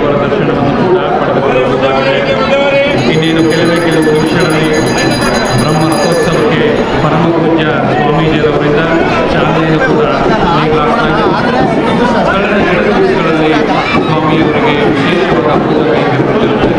ದೇವರ ದರ್ಶನವನ್ನು ಕೂಡ ಪಡೆದುಕೊಳ್ಳಬಹುದಾಗಿದೆ. ಇನ್ನೇನು ಕೆಲವೇ ಕೆಲವು ನಿಮಿಷಗಳಲ್ಲಿ ಬ್ರಹ್ಮ ರಥೋತ್ಸವಕ್ಕೆ ಪರಮ ಪೂಜ್ಯ ಸ್ವಾಮೀಜಿಯವರಿಂದ ಚಾಲನೆಯನ್ನು ಕೂಡ ನೀಡಲಾಗ್ತಾ ಇದೆ. ಕಳೆದ 2 ದಿವಸಗಳಲ್ಲಿ ಸ್ವಾಮಿಯವರಿಗೆ ವಿಶೇಷವಾದ ಪೂಜೆ ಕೈಗೊಂಡಿರುತ್ತದೆ.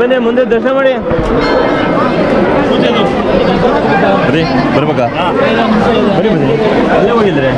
ಬನ್ನಿ ಮುಂದೆ ದರ್ಶನ ಮಾಡಿ. ಅದೇ ಬರ್ಬೇಕಾ? ಬನ್ನಿ ಅಲ್ಲೇ ಹೋಗಿದ್ರೆ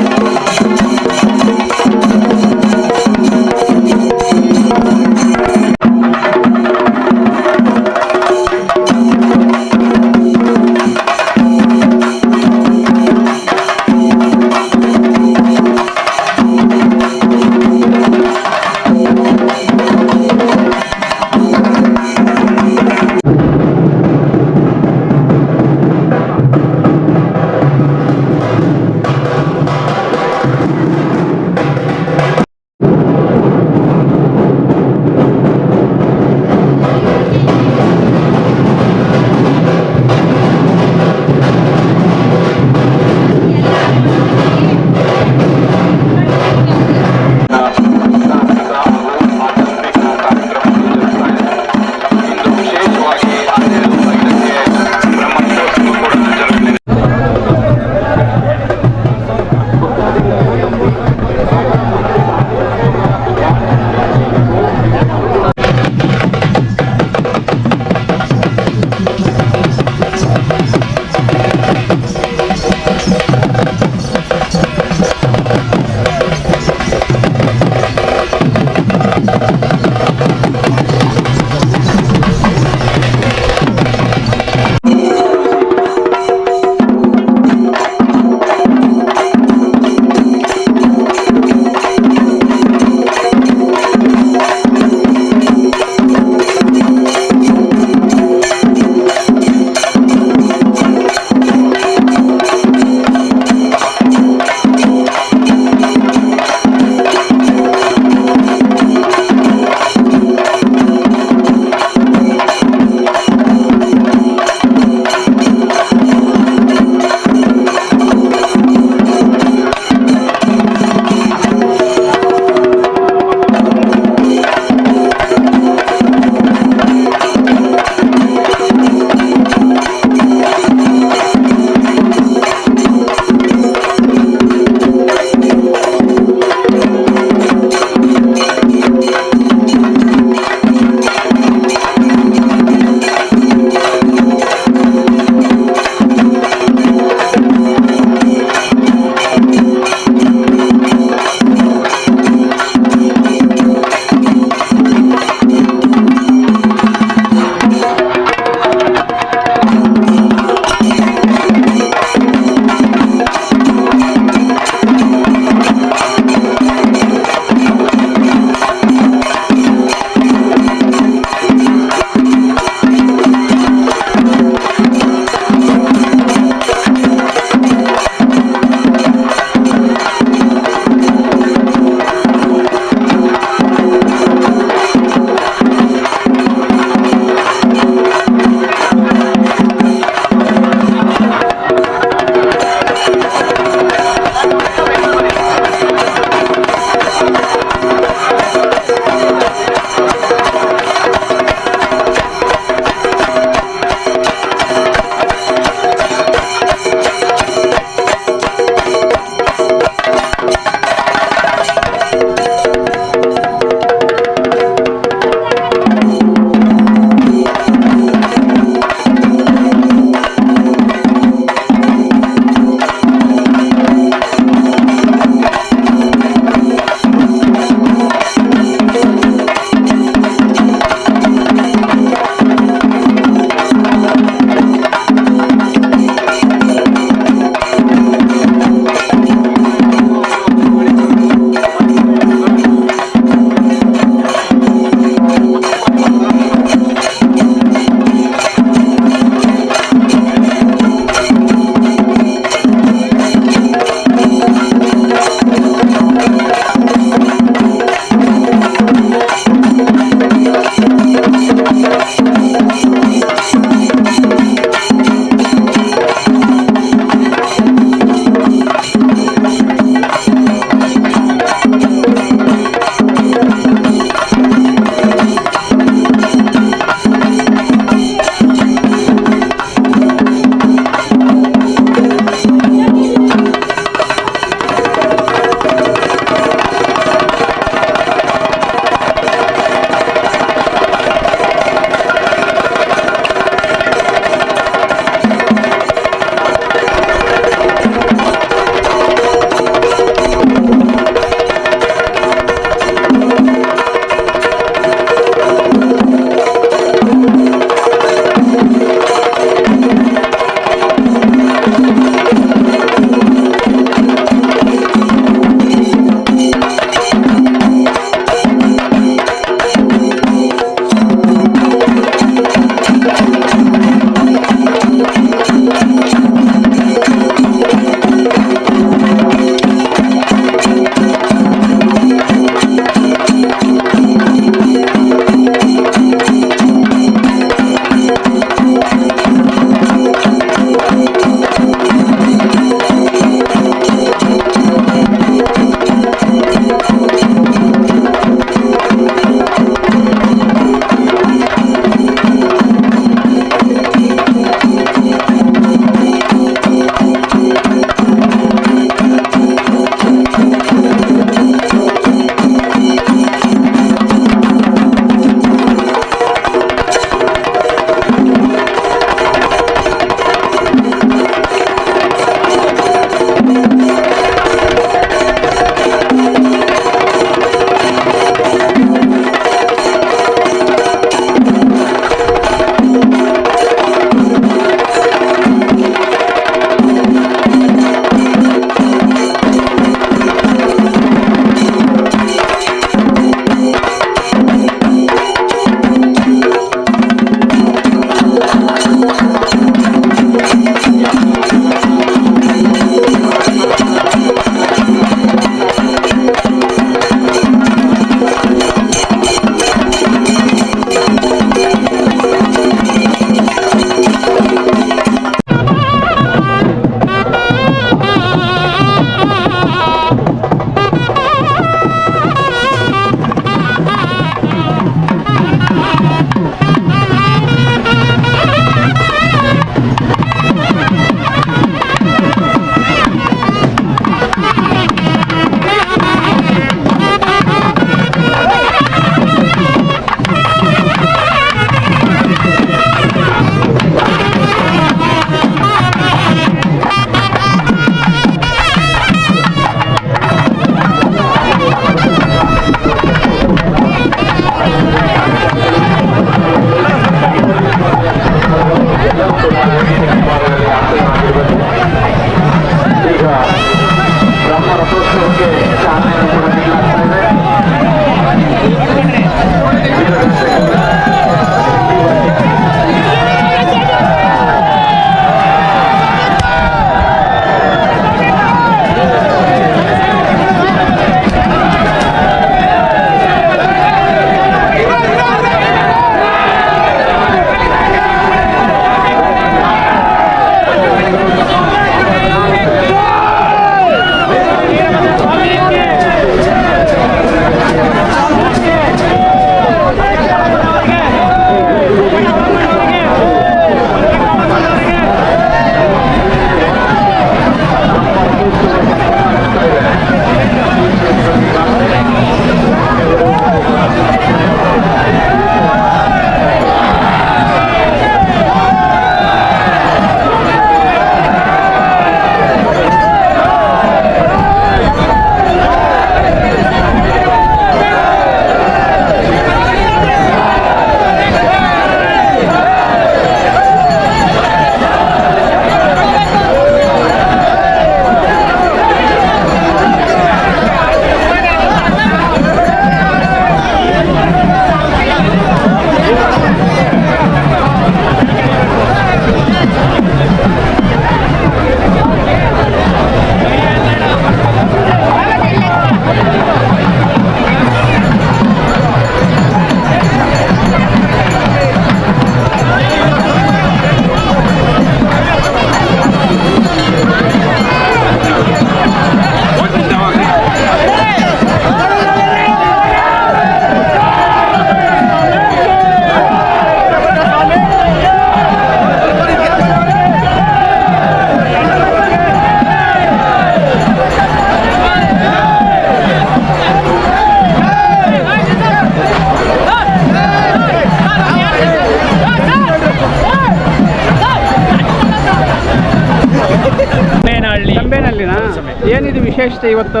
ಏನಿದು ವಿಶೇಷತೆ ಇವತ್ತು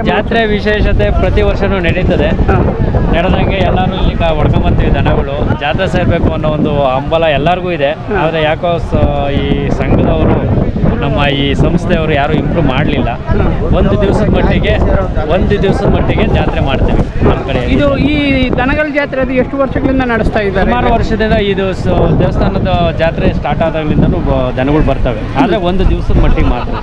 ಜಾತ್ರೆ ವಿಶೇಷತೆ ಪ್ರತಿ ವರ್ಷನೂ ನಡೀತದೆ. ನಡೆದಂಗೆ ಎಲ್ಲರೂ ಇಲ್ಲಿ ಹೊಡ್ಕೊಂಬರ್ತೀವಿ ದನಗಳು. ಜಾತ್ರೆ ಸೇರಬೇಕು ಅನ್ನೋ ಒಂದು ಹಂಬಲ ಎಲ್ಲರಿಗೂ ಇದೆ. ಆದರೆ ಯಾಕೋ ಈ ಸಂಘದವರು ನಮ್ಮ ಈ ಸಂಸ್ಥೆಯವರು ಯಾರು ಇಂಪ್ರೂವ್ ಮಾಡಲಿಲ್ಲ. ಒಂದು ದಿವಸದ ಮಟ್ಟಿಗೆ ಜಾತ್ರೆ ಮಾಡ್ತೀವಿ ನಮ್ಮ ಕಡೆ. ಇದು ಈ ದನಗಳ ಜಾತ್ರೆ ಅದು ಎಷ್ಟು ವರ್ಷಗಳಿಂದ ನಡೆಸ್ತಾ ಇದ್ದಾರೆ? ಸುಮಾರು ವರ್ಷದಿಂದ ಇದು ದೇವಸ್ಥಾನದ ಜಾತ್ರೆ ಸ್ಟಾರ್ಟ್ ಆದಾಗಲಿಂದನೂ ದನಗಳು ಬರ್ತವೆ. ಆದರೆ ಒಂದು ದಿವಸದ ಮಟ್ಟಿಗೆ ಮಾತ್ರ.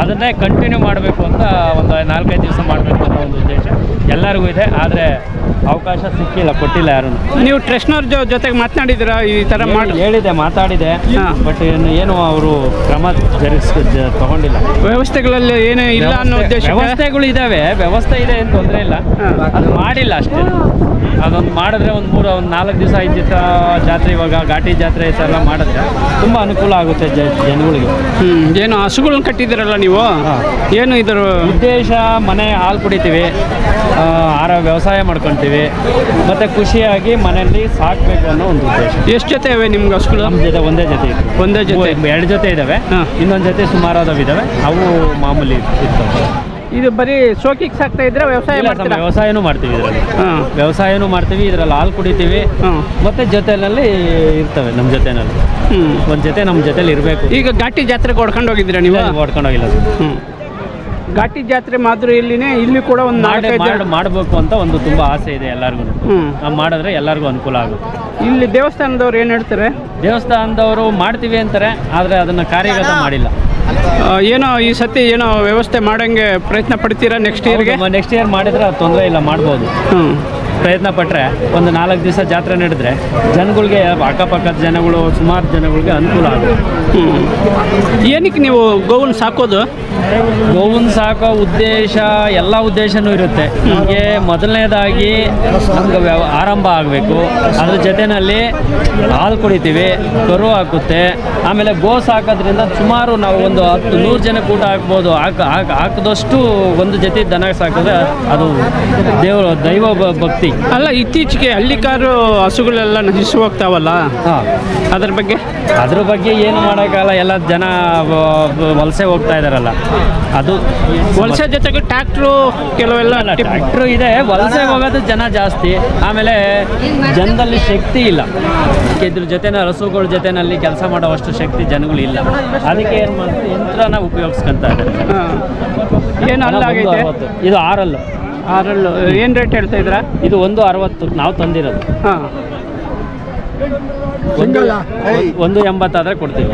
ಅದನ್ನೇ ಕಂಟಿನ್ಯೂ ಮಾಡಬೇಕು ಅಂತ ಒಂದು 4-5 ದಿವಸ ಮಾಡಬೇಕು ಅನ್ನೋ ಒಂದು ಉದ್ದೇಶ ಎಲ್ಲರಿಗೂ ಇದೆ. ಆದರೆ ಅವಕಾಶ ಸಿಕ್ಕಿಲ್ಲ, ಕೊಟ್ಟಿಲ್ಲ ಯಾರು. ನೀವು ಟ್ರಸ್ಟ್ನವ್ರ ಜೊತೆಗೆ ಮಾತನಾಡಿದ್ದೀರಾ ಈ ಥರ ಹೇಳಿದೆ, ಮಾತಾಡಿದೆ. ಬಟ್ ಏನು ಅವರು ಕ್ರಮ ತಗೊಂಡಿಲ್ಲ. ವ್ಯವಸ್ಥೆಗಳಲ್ಲಿ ಏನೂ ಇಲ್ಲ ಅನ್ನೋ ಉದ್ದೇಶ. ವ್ಯವಸ್ಥೆಗಳು ಇದ್ದಾವೆ, ವ್ಯವಸ್ಥೆ ಇದೆ ಏನು ತೊಂದರೆ ಇಲ್ಲ. ಅದು ಮಾಡಿಲ್ಲ ಅಷ್ಟೇ. ಅದೊಂದು ಮಾಡಿದ್ರೆ ಒಂದು 4 ದಿವಸ 5 ದಿವಸ ಜಾತ್ರೆ, ಇವಾಗ ಘಾಟಿ ಜಾತ್ರೆ ಎಲ್ಲ ಮಾಡಿದ್ರೆ ತುಂಬ ಅನುಕೂಲ ಆಗುತ್ತೆ ಜನಗಳಿಗೆ. ಏನು ಹಸುಗಳನ್ನ ಕಟ್ಟಿದ್ದೀರಲ್ಲ ನೀವು, ಏನು ಇದರ ಉದ್ದೇಶ? ಮನೆ ಹಾಲು ಕುಡಿತೀವಿ, ವ್ಯವಸಾಯ ಮಾಡ್ಕೊತೀವಿ, ಮತ್ತು ಖುಷಿಯಾಗಿ ಮನೆಯಲ್ಲಿ ಸಾಕಬೇಕು ಅನ್ನೋ ಒಂದು ಉದ್ದೇಶ. ಎಷ್ಟು ಜೊತೆ ಇವೆ ನಿಮ್ಗೆ ಹಸುಗಳು? ನಮ್ಮ ಜೊತೆ ಒಂದೇ ಜೊತೆ ಇದೆ. 2 ಜೊತೆ ಇದ್ದಾವೆ. ಇನ್ನೊಂದು ಜೊತೆ ಸುಮಾರಾದವಿದ್ದಾವೆ. ಅವು ಮಾಮೂಲಿ ಇರ್ತವೆ. ಇದು ಬರೀ ಶೋಕಿಗೆ ಸಾಕ್ತಾ ಇದ್ರೆ ವ್ಯವಸಾಯನೂ ಮಾಡ್ತೀವಿ ಇದರಲ್ಲಿ. ವ್ಯವಸಾಯನೂ ಮಾಡ್ತೀವಿ, ಇದರಲ್ಲಿ ಹಾಲು ಕುಡಿತೀವಿ, ಮತ್ತೆ ಜೊತೆಯಲ್ಲಿ ಇರ್ತವೆ ನಮ್ಮ ಜೊತೆನಲ್ಲಿ. ಒಂದು ಜೊತೆ ನಮ್ಮ ಜೊತೆಲಿ ಇರಬೇಕು. ಈಗ ಘಾಟಿ ಜಾತ್ರೆಗೆ ಹೊಡ್ಕೊಂಡು ಹೋಗಿದ್ದೀರಾ ನೀವು? ಹೊಡ್ಕೊಂಡು ಹೋಗಿಲ್ಲ. ಘಾಟಿ ಜಾತ್ರೆ ಮಾದರಿಯಲ್ಲಿನೇ ಇಲ್ಲಿ ಕೂಡ ಒಂದು ಮಾಡಬೇಕು ಅಂತ ಒಂದು ತುಂಬ ಆಸೆ ಇದೆ ಎಲ್ಲರಿಗೂ. ನಾವು ಮಾಡಿದ್ರೆ ಎಲ್ಲರಿಗೂ ಅನುಕೂಲ ಆಗುತ್ತೆ. ಇಲ್ಲಿ ದೇವಸ್ಥಾನದವ್ರು ಏನು ಹೇಳ್ತಾರೆ? ದೇವಸ್ಥಾನದವರು ಮಾಡ್ತೀವಿ ಅಂತಾರೆ, ಆದರೆ ಅದನ್ನು ಕಾರ್ಯಗತ ಮಾಡಿಲ್ಲ. ಏನೋ ಈ ಸತಿ ಏನೋ ವ್ಯವಸ್ಥೆ ಮಾಡೋಂಗೆ ಪ್ರಯತ್ನ ಪಡ್ತೀರಾ ನೆಕ್ಸ್ಟ್ ಇಯರ್ ಮಾಡಿದ್ರೆ ಅದು ತೊಂದರೆ ಇಲ್ಲ, ಮಾಡ್ಬೋದು. ಪ್ರಯತ್ನ ಪಟ್ಟರೆ ಒಂದು 4 ದಿವಸ ಜಾತ್ರೆ ನಡೆದ್ರೆ ಜನಗಳಿಗೆ, ಅಕ್ಕಪಕ್ಕದ ಜನಗಳು, ಸುಮಾರು ಜನಗಳಿಗೆ ಅನುಕೂಲ ಆಗುತ್ತೆ. ಏನಕ್ಕೆ ನೀವು ಗೋವನ್ನ ಸಾಕೋದು? ಗೋವನ್ನ ಸಾಕೋ ಉದ್ದೇಶ, ಎಲ್ಲ ಉದ್ದೇಶನೂ ಇರುತ್ತೆ. ನಮಗೆ ಮೊದಲನೇದಾಗಿ ನಮ್ಗೆ ಆರಂಭ ಆಗಬೇಕು. ಅದ್ರ ಜೊತೆಯಲ್ಲಿ ಹಾಲು ಕುಡಿತೀವಿ, ಕರು ಹಾಕುತ್ತೆ. ಆಮೇಲೆ ಗೋ ಸಾಕೋದ್ರಿಂದ ಸುಮಾರು ನಾವು ಒಂದು 100 ಜನಕ್ಕೆ ಊಟ ಹಾಕ್ಬೋದು. ಹಾಕಿದಷ್ಟು ಒಂದು ಜೊತೆ ದನ ಸಾಕಿದ್ರೆ ಅದು ದೈವ ಭಕ್ತಿ. ಅಲ್ಲ, ಇತ್ತೀಚೆಗೆ ಹಳ್ಳಿಕಾರು ಹಸುಗಳೆಲ್ಲ ನಶಿಸಿ ಹೋಗ್ತಾವಲ್ಲ, ಅದ್ರ ಬಗ್ಗೆ ಏನು ಮಾಡೋಕ್ಕಲ್ಲ. ಎಲ್ಲ ಜನ ವಲಸೆ ಹೋಗ್ತಾ ಇದ್ದಾರಲ್ಲ, ಅದು ವಲಸೆ ಜೊತೆಗೆ ಟ್ರ್ಯಾಕ್ಟ್ರು ಕೆಲವೆಲ್ಲ ಟ್ರ್ಯಾಕ್ಟ್ರು ಇದೆ. ವಲಸೆ ಹೋಗೋದು ಜನ ಜಾಸ್ತಿ. ಆಮೇಲೆ ಜನದಲ್ಲಿ ಶಕ್ತಿ ಇಲ್ಲ. ಇದ್ರ ಜೊತೆನಲ್ಲಿ ಹಸುಗಳ ಜೊತೆನಲ್ಲಿ ಕೆಲಸ ಮಾಡೋವಷ್ಟು ಶಕ್ತಿ ಜನಗಳು ಇಲ್ಲ. ಅದಕ್ಕೆ ಏನು ಮಾಡ್ತಾರೆ, ಯಂತ್ರನ ಉಪಯೋಗಿಸ್ಕೊಂತ ಇದ್ದಾರೆ. ಏನು ಅಲ್ಲಾಗೈತೆ? ಇದು 6 ಏನು ರೇಟ್ ಹೇಳ್ತಾ ಇದ್ದೀರಾ? ಇದು 160 ನಾವು ತಂದಿರೋದು. 180 ಆದರೆ ಕೊಡ್ತೀವಿ.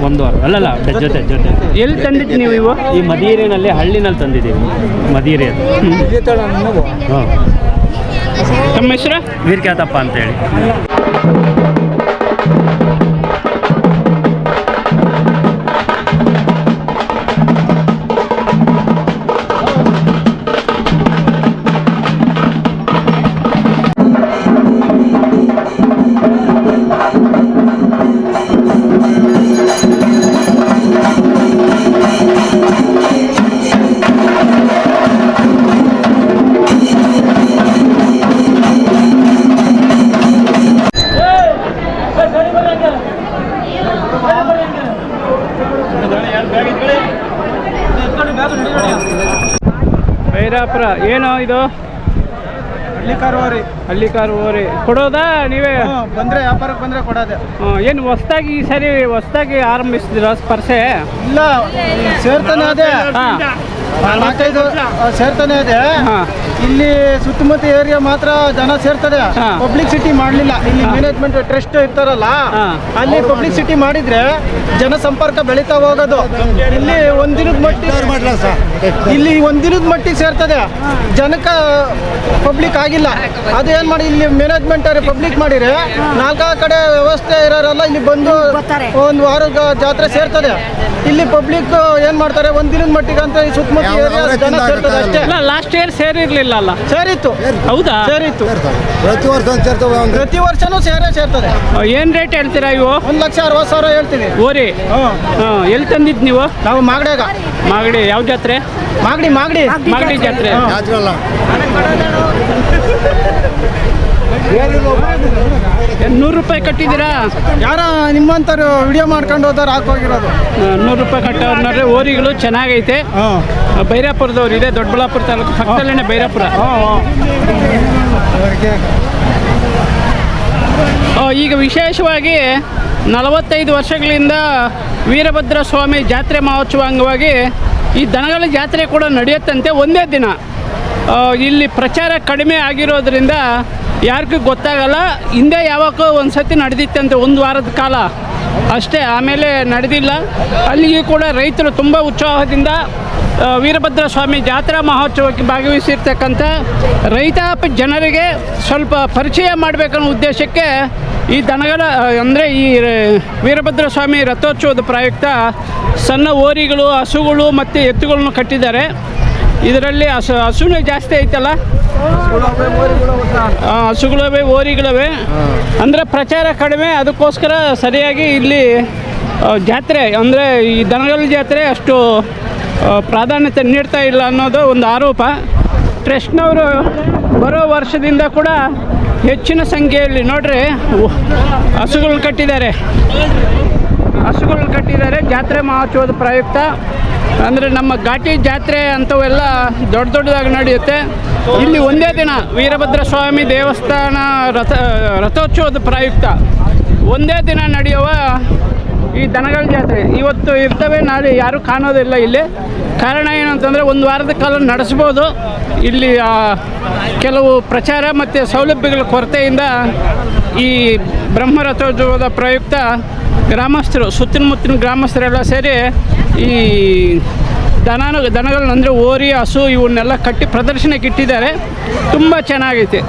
1 ಅಲ್ಲಲ್ಲ, ಜೊತೆ ಎಲ್ಲಿ ತಂದಿದ್ದು ನೀವು ಇವು? ಈ ಮದೀರಿನಲ್ಲಿ, ಹಳ್ಳಿನಲ್ಲಿ ತಂದಿದ್ದೀವಿ. ಮದೀರಿ ಅದು. ತಮ್ಮ ಹೆಸರು? ವೀರ್ಕ್ಯಾತಪ್ಪ ಅಂತೇಳಿ. ಭೈರಾಪುರ ಏನೋ ಇದು? ಹಳ್ಳಿಕಾರು ಓರಿ ಕೊಡೋದಾ ನೀವೇ? ಬಂದರೆ ವ್ಯಾಪಾರಕ್ಕೆ ಬಂದರೆ ಕೊಡೋದೆ. ಏನು ಈ ಸರಿ ಹೊಸ್ದಾಗಿ ಆರಂಭಿಸಿದಿರ ಸ್ಪರ್ಶೆ? ಇಲ್ಲ, ಸೇರ್ತಾನೆ ಅದೇ. 4-5 ಸೇರ್ತಾನೆ ಇದೆ. ಇಲ್ಲಿ ಸುತ್ತಮುತ್ತ ಏರಿಯಾ ಮಾತ್ರ ಜನ ಸೇರ್ತದೆ. ಹಾ. ಪಬ್ಲಿಸಿಟಿ ಮಾಡಲಿಲ್ಲ. ಇಲ್ಲಿ ಮ್ಯಾನೇಜ್ಮೆಂಟ್ ಟ್ರಸ್ಟ್ ಇರ್ತಾರಲ್ಲ, ಹಾ. ಅಲ್ಲಿ ಪಬ್ಲಿಸಿಟಿ ಮಾಡಿದ್ರೆ ಜನಸಂಪರ್ಕ ಬೆಳೀತಾ ಹೋಗೋದು. ಇಲ್ಲಿ ಒಂದಿನದ ಮಟ್ಟಿಗೆ ಸೇರ್ತದೆ, ಜನಕ್ಕೆ ಪಬ್ಲಿಕ್ ಆಗಿಲ್ಲ. ಅದು ಏನು ಮಾಡಿ ಇಲ್ಲಿ ಮ್ಯಾನೇಜ್ಮೆಂಟ್ ಪಬ್ಲಿಕ್ ಮಾಡಿದ್ರೆ ನಾಲ್ಕು ಕಡೆ ವ್ಯವಸ್ಥೆ ಇರೋರೆಲ್ಲ ಇಲ್ಲಿ ಬಂದು ಒಂದು ವಾರದ ಜಾತ್ರೆ ಸೇರ್ತದೆ. ಇಲ್ಲಿ ಪಬ್ಲಿಕ್ ಏನು ಮಾಡ್ತಾರೆ, ಒಂದಿನದ ಮಟ್ಟಿಗೆ ಅಂತ ಈ ಸುತ್ತಮುತ್ತ ಏರಿಯಾ ಜನ ಸೇರ್ತದೆ ಅಷ್ಟೇ. ಇಲ್ಲ, ಲಾಸ್ಟ್ ಇಯರ್ ಸೇರಿರ್ಲಿಲ್ಲ ಅಲ್ಲ? ಸೇರಿತ್ತು. ಹೌದಾ? ಸೇರಿತ್ತು. ಪ್ರತಿ ವರ್ಷ ಪ್ರತಿ ವರ್ಷನೂ ಸೇರ್ತದೆ. ಏನು ರೇಟ್ ಹೇಳ್ತೀರಾ ಇವು? 1,60,000 ಹೇಳ್ತೀವಿ. ಓರಿ ಎಲ್ಲಿ ತಂದಿದ್ದು ನೀವು? ನಾವು ಮಾಗಡ್ಯಾಗ. ಮಾಗಡಿ ಯಾವ ಜಾತ್ರೆ? ಮಾಗಡಿ ಮಾಗಡಿ ಜಾತ್ರೆ. ₹100 ಕಟ್ಟಿದ್ದೀರಾ? ಯಾರ ನಿಮ್ಮಂತರು ವಿಡಿಯೋ ಮಾಡ್ಕೊಂಡು ಹೋದವ್ರು ಹಾಕೋಗಿರೋದು. ₹100 ಕಟ್ಟೋರ್ನವ್ರೆ. ಓರಿಗಳು ಚೆನ್ನಾಗೈತೆ. ಬೈರಾಪುರದವ್ರು ಇದೆ, ದೊಡ್ಡಬಳ್ಳಾಪುರ ತಾಲೂಕು ಪಕ್ಕದಲ್ಲೇ ಬೈರಾಪುರ. ಈಗ ವಿಶೇಷವಾಗಿ 45 ವರ್ಷಗಳಿಂದ ವೀರಭದ್ರ ಸ್ವಾಮಿ ಜಾತ್ರೆ ಮಹೋತ್ಸವ ಅಂಗವಾಗಿ ಈ ದನಗಳ ಜಾತ್ರೆ ಕೂಡ ನಡೆಯುತ್ತಂತೆ. ಒಂದೇ ದಿನ. ಇಲ್ಲಿ ಪ್ರಚಾರ ಕಡಿಮೆ ಆಗಿರೋದ್ರಿಂದ ಯಾರಿಗೂ ಗೊತ್ತಾಗಲ್ಲ. ಹಿಂದೆ ಯಾವಾಗೋ ಒಂದು ಸತಿ ನಡೆದಿತ್ತಂತೆ, 1 ವಾರದ ಕಾಲ ಅಷ್ಟೇ, ಆಮೇಲೆ ನಡೆದಿಲ್ಲ. ಅಲ್ಲಿಗೆ ಕೂಡ ರೈತರು ತುಂಬ ಉತ್ಸಾಹದಿಂದ ವೀರಭದ್ರ ಸ್ವಾಮಿ ಜಾತ್ರಾ ಮಹೋತ್ಸವಕ್ಕೆ ಭಾಗವಹಿಸಿರ್ತಕ್ಕಂಥ ರೈತಾಪಿ ಜನರಿಗೆ ಸ್ವಲ್ಪ ಪರಿಚಯ ಮಾಡಬೇಕನ್ನೋ ಉದ್ದೇಶಕ್ಕೆ ಈ ದನಗಳ ಅಂದರೆ ಈ ವೀರಭದ್ರ ಸ್ವಾಮಿ ರಥೋತ್ಸವದ ಪ್ರಯುಕ್ತ ಸಣ್ಣ ಓರಿಗಳು, ಹಸುಗಳು ಮತ್ತು ಎತ್ತುಗಳನ್ನು ಕಟ್ಟಿದ್ದಾರೆ. ಇದರಲ್ಲಿ ಹಸುನೇ ಜಾಸ್ತಿ ಐತಲ್ಲ, ಹಸುಗಳವೆ, ಓರಿಗಳವೆ. ಅಂದರೆ ಪ್ರಚಾರ ಕಡಿಮೆ, ಅದಕ್ಕೋಸ್ಕರ ಸರಿಯಾಗಿ ಇಲ್ಲಿ ಜಾತ್ರೆ ಅಂದರೆ ಈ ದನಗಳ ಜಾತ್ರೆ ಅಷ್ಟು ಪ್ರಾಧಾನ್ಯತೆ ನೀಡ್ತಾ ಇಲ್ಲ ಅನ್ನೋದು ಒಂದು ಆರೋಪ. ಟ್ರಸ್ಟ್ನವರು ಬರೋ ವರ್ಷದಿಂದ ಕೂಡ ಹೆಚ್ಚಿನ ಸಂಖ್ಯೆಯಲ್ಲಿ ನೋಡ್ರಿ ಹಸುಗಳು ಕಟ್ಟಿದ್ದಾರೆ ಜಾತ್ರೆ ಮಹೋತ್ಸವದ ಪ್ರಯುಕ್ತ. ಅಂದರೆ ನಮ್ಮ ಘಾಟಿ ಜಾತ್ರೆ ಅಂಥವೆಲ್ಲ ದೊಡ್ಡದಾಗಿ ನಡೆಯುತ್ತೆ. ಇಲ್ಲಿ ಒಂದೇ ದಿನ ವೀರಭದ್ರ ಸ್ವಾಮಿ ದೇವಸ್ಥಾನ ರಥೋತ್ಸವದ ಪ್ರಯುಕ್ತ ಒಂದೇ ದಿನ ನಡೆಯುವ ಈ ದನಗಳ ಜಾತ್ರೆ ಇವತ್ತು ಇರ್ತವೆ, ನಾಳೆ ಯಾರೂ ಕಾಣೋದಿಲ್ಲ ಇಲ್ಲಿ. ಕಾರಣ ಏನಂತಂದರೆ 1 ವಾರದ ಕಾಲ ನಡೆಸ್ಬೋದು. ಇಲ್ಲಿ ಕೆಲವು ಪ್ರಚಾರ ಮತ್ತು ಸೌಲಭ್ಯಗಳ ಕೊರತೆಯಿಂದ ಈ ಬ್ರಹ್ಮರಥೋತ್ಸವದ ಪ್ರಯುಕ್ತ ಗ್ರಾಮಸ್ಥರು, ಸುತ್ತಮುತ್ತಲಿನ ಗ್ರಾಮಸ್ಥರೆಲ್ಲ ಸೇರಿ ಈ ದನಗಳನ್ನ ಅಂದರೆ ಓರಿ, ಹಸು ಇವನ್ನೆಲ್ಲ ಕಟ್ಟಿ ಪ್ರದರ್ಶನಕ್ಕೆ ಇಟ್ಟಿದ್ದಾರೆ. ತುಂಬ ಚೆನ್ನಾಗೈತೆ.